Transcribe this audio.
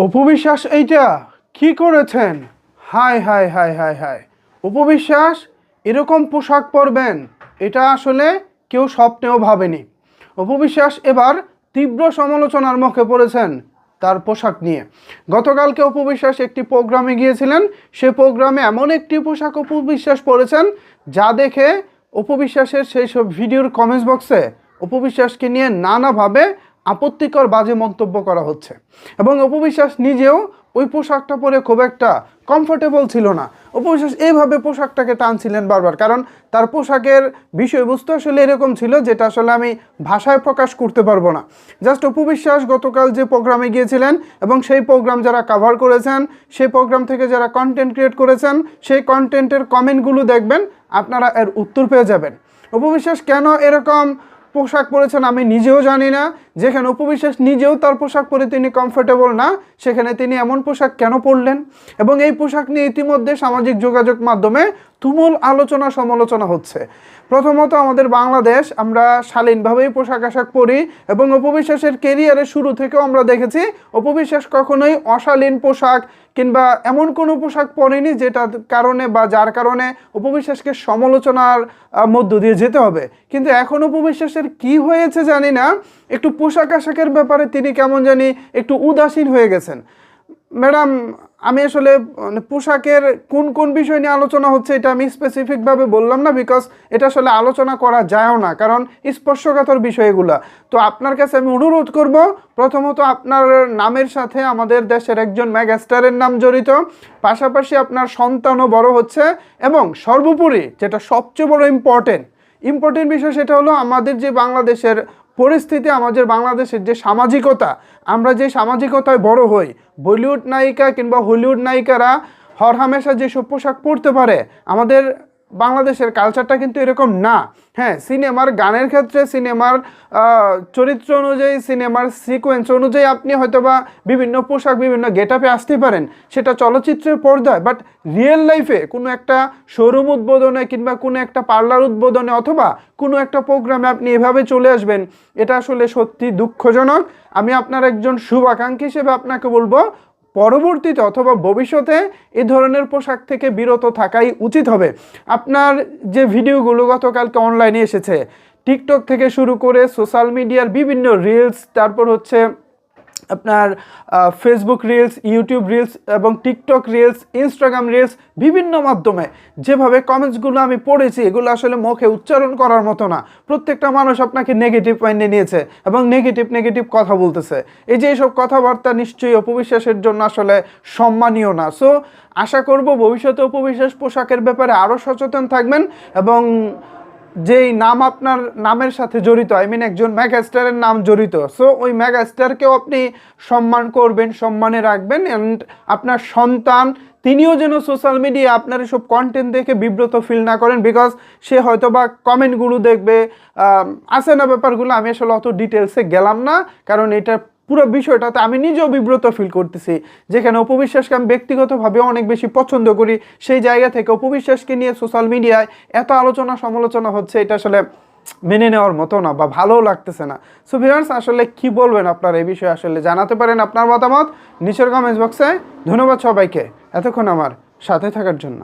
অপু বিশ্বাস এইটা কি করেছেন? হায় হায় হায় হায় হায়, অপু বিশ্বাস এরকম পোশাক পরবেন এটা আসলে কেউ স্বপ্নেও ভাবেনি। অপু বিশ্বাস এবার তীব্র সমালোচনার মুখে পড়েছেন তার পোশাক নিয়ে। গতকালকে অপু বিশ্বাস একটি প্রোগ্রামে গিয়েছিলেন, সে প্রোগ্রামে এমন একটি পোশাক অপু বিশ্বাস পরেছেন যা দেখে অপু বিশ্বাসের সেই সব ভিডিওর কমেন্টস বক্সে অপু বিশ্বাসকে নিয়ে নানাভাবে আপত্তিকর বাজে মন্তব্য করা হচ্ছে এবং অপু বিশ্বাস নিজেও ওই পোশাকটা পরে খুব একটা কমফোর্টেবল ছিল না। অপু বিশ্বাস এইভাবে পোশাকটাকে টানছিলেন বারবার, কারণ তার পোশাকের বিষয়বস্তু আসলে এরকম ছিল যেটা আসলে আমি ভাষায় প্রকাশ করতে পারবো না। জাস্ট অপু বিশ্বাস গতকাল যে প্রোগ্রামে গিয়েছিলেন এবং সেই প্রোগ্রাম যারা কভার করেছেন, সেই প্রোগ্রাম থেকে যারা কন্টেন্ট ক্রিয়েট করেছেন, সেই কন্টেন্টের কমেন্টগুলো দেখবেন, আপনারা এর উত্তর পেয়ে যাবেন। অপু বিশ্বাস কেন এরকম পোশাক পরেছেন আমি নিজেও জানি না। যেখানে অপু বিশ্বাস নিজেও তার পোশাক পরে তিনি কমফোর্টেবল না, সেখানে তিনি এমন পোশাক কেন পরলেন? এবং এই পোশাক নিয়ে ইতিমধ্যে সামাজিক যোগাযোগ মাধ্যমে তুমুল আলোচনা সমালোচনা হচ্ছে। প্রথমত, আমাদের বাংলাদেশ, আমরা শালীনভাবেই পোশাক আশাক পরি এবং অপু বিশ্বাসের কেরিয়ারের শুরু থেকেও আমরা দেখেছি অপু বিশ্বাস কখনোই অশালীন পোশাক কিংবা এমন কোনো পোশাক পরেনি যেটার কারণে বা যার কারণে অপু বিশ্বাসকে সমালোচনার মধ্য দিয়ে যেতে হবে। কিন্তু এখন অপু বিশ্বাসের কী হয়েছে জানি না, একটু পোশাক আশাকের ব্যাপারে তিনি কেমন জানি একটু উদাসীন হয়ে গেছেন। ম্যাডাম, আমি আসলে পোশাকের কোন কোন বিষয় নিয়ে আলোচনা হচ্ছে এটা আমি স্পেসিফিকভাবে বললাম না, বিকজ এটা আসলে আলোচনা করা যায়ও না, কারণ স্পর্শকাতর বিষয়গুলো। তো আপনার কাছে আমি অনুরোধ করব, প্রথমত আপনার নামের সাথে আমাদের দেশের একজন মেগাস্টারের নাম জড়িত, পাশাপাশি আপনার সন্তানও বড় হচ্ছে এবং সর্বোপরি যেটা সবচেয়ে বড় ইম্পর্টেন্ট বিষয় সেটা হলো আমাদের যে বাংলাদেশের পরিস্থিতি, আমাদের বাংলাদেশের যে সামাজিকতা, আমরা যে সামাজিকতায় বড় হই, বলিউড নায়িকা কিংবা হলিউড নায়িকারা হরহামেশা যেসব পোশাক পরতে পারে, আমাদের বাংলাদেশের কালচারটা কিন্তু এরকম না। হ্যাঁ, সিনেমার গানের ক্ষেত্রে, সিনেমার চরিত্র অনুযায়ী, সিনেমার সিকোয়েন্স অনুযায়ী আপনি হয়তোবা বিভিন্ন পোশাক বিভিন্ন গেটআপে আসতে পারেন, সেটা চলচ্চিত্রের পর্দায়, বাট রিয়েল লাইফে কোনো একটা শোরুম উদ্বোধনে কিংবা কোনো একটা পার্লার উদ্বোধনে অথবা কোনো একটা প্রোগ্রামে আপনি এভাবে চলে আসবেন, এটা আসলে সত্যি দুঃখজনক। আমি আপনার একজন শুভাকাঙ্ক্ষী হিসেবে আপনাকে বলবো, পরবর্তীতে অথবা ভবিষ্যতে এই ধরনের পোশাক থেকে বিরত থাকাই উচিত হবে। আপনার যে ভিডিওগুলো গতকালকে অনলাইনে এসেছে, টিকটক থেকে শুরু করে সোশ্যাল মিডিয়ার বিভিন্ন রিলস, তারপর হচ্ছে আপনার ফেসবুক রিলস, ইউটিউব রিলস এবং টিকটক রিলস, ইনস্টাগ্রাম রিলস, বিভিন্ন মাধ্যমে যেভাবে কমেন্টসগুলো আমি পড়েছি, এগুলো আসলে মুখে উচ্চারণ করার মতো না। প্রত্যেকটা মানুষ আপনাকে নেগেটিভ পয়েন্টে নিয়েছে এবং নেগেটিভ কথা বলতেছে। এই যে এইসব কথাবার্তা নিশ্চয়ই অপু বিশ্বাসের জন্য আসলে সম্মানীয় না। সো আশা করব ভবিষ্যতে অপু বিশ্বাস পোশাকের ব্যাপারে আরও সচেতন থাকবেন এবং যেই নাম আপনার নামের সাথে জড়িত, একজন মেগা স্টারের নাম জড়িত, সো ওই মেগা স্টারকেও আপনি সম্মান করবেন, সম্মানে রাখবেন। অ্যান্ড আপনার সন্তান, তিনিও যেন সোশ্যাল মিডিয়ায় আপনার এসব কন্টেন্ট দেখে বিব্রত ফিল না করেন, বিকজ সে হয়তো বা কমেন্টগুলো দেখবে, আছে না ব্যাপারগুলো, আমি আসলে অত ডিটেলসে গেলাম না, কারণ এটা পুরো বিষয়টাতে আমি নিজেও বিব্রত ফিল করতেছি। যেখানে অপু বিশ্বাসকে আমি ব্যক্তিগতভাবে অনেক বেশি পছন্দ করি, সেই জায়গা থেকে অপু বিশ্বাসকে নিয়ে সোশ্যাল মিডিয়ায় এত আলোচনা সমালোচনা হচ্ছে, এটা আসলে মেনে নেওয়ার মতো না বা ভালোও লাগতেছে না। সো ভিউয়ার্স, আসলে কি বলবেন আপনার এই বিষয়ে আসলে জানাতে পারেন আপনার মতামত নিচের কমেন্টস বক্সে। ধন্যবাদ সবাইকে এতক্ষণ আমার সাথে থাকার জন্য।